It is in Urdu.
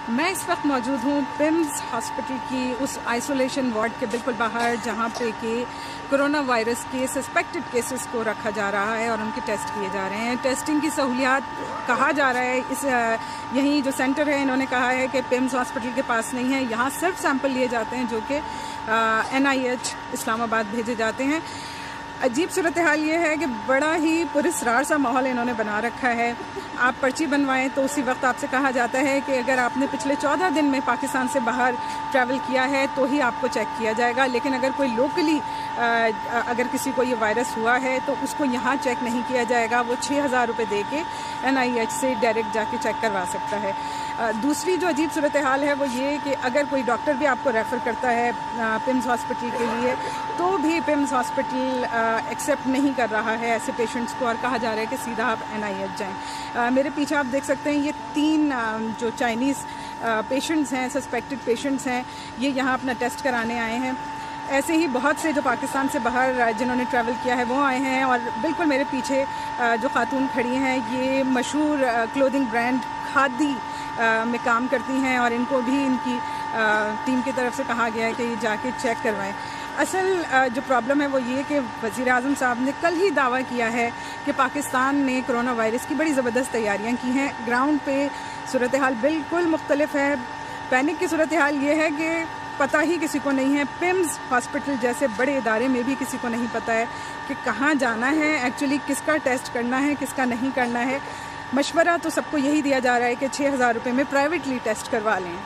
میں اس وقت موجود ہوں پمز ہاسپٹل کی اس آئسولیشن وارڈ کے بالکل باہر، جہاں پہ کہ کرونا وائرس کے سسپیکٹڈ کیسز کو رکھا جا رہا ہے اور ان کے ٹیسٹ کیے جا رہے ہیں۔ ٹیسٹنگ کی سہولیات کہا جا رہا ہے یہی جو سینٹر ہے انہوں نے کہا ہے کہ پمز ہاسپٹل کے پاس نہیں ہے، یہاں صرف سیمپل لیے جاتے ہیں جو کہ NIH اسلام آباد بھیجے جاتے ہیں۔ عجیب صورتحال یہ ہے کہ بڑا ہی پراسرار سا ماحول انہوں نے بنا رکھا ہے۔ آپ پرچی بنوائیں تو اسی وقت آپ سے کہا جاتا ہے کہ اگر آپ نے پچھلے 14 دن میں پاکستان سے باہر ٹریول کیا ہے تو ہی آپ کو چیک کیا جائے گا، لیکن اگر کوئی لوکلی اگر کسی کو یہ وائرس ہوا ہے تو اس کو یہاں چیک نہیں کیا جائے گا، وہ 6000 روپے دے کے NIH سے ڈائریکٹ جا کے چیک کروا سکتا ہے۔ دوسری جو عجیب صورتحال ہے وہ یہ کہ اگر کوئی ڈاکٹر بھی آپ کو ریفر کرتا ہے پمز ہاسپٹل کے لیے تو بھی پمز ہاسپٹل ایکسیپٹ نہیں کر رہا ہے ایسے پیشنٹس کو، اور کہا جا رہا ہے کہ سیدھا آپ NIH جائیں۔ میرے پیچھے آپ دیکھ سکتے ہیں یہ 3 جو چائنیز پیشنٹس ہیں، سسپیکٹڈ پیشنٹس ہیں، یہ یہاں اپنا ٹیسٹ کرانے آئے ہیں۔ ایسے ہی بہت سے جو پاکستان سے باہر جنہوں نے ٹریول کیا ہے وہ آئے ہیں، اور بالکل میرے پیچھے جو خاتون کھڑی ہیں یہ مشہور کلودنگ برانڈ کھادی میں کام کرتی ہیں، اور ان کو بھی ان کی ٹیم کی طرف سے کہا گیا ہے کہ یہ جا کے چیک کروائیں۔ اصل جو پرابلم ہے وہ یہ کہ وزیر اعظم صاحب نے کل ہی دعویٰ کیا ہے کہ پاکستان نے کرونا وائرس کی بڑی زبردست تیاریاں کی ہیں۔ گراؤنڈ پہ صورتحال بالکل مختلف ہے۔ پینک کی صورتحال یہ ہے کہ پتہ ہی کسی کو نہیں ہے، پمز ہاسپٹل جیسے بڑے ادارے میں بھی کسی کو نہیں پتہ ہے کہ کہاں جانا ہے، ایکچولی کس کا ٹیسٹ کرنا ہے، کس کا نہیں کرنا ہے۔ مشورہ تو سب کو یہی دیا جا رہا ہے کہ 6000 روپے میں پرائیویٹلی ٹیسٹ کروا لیں۔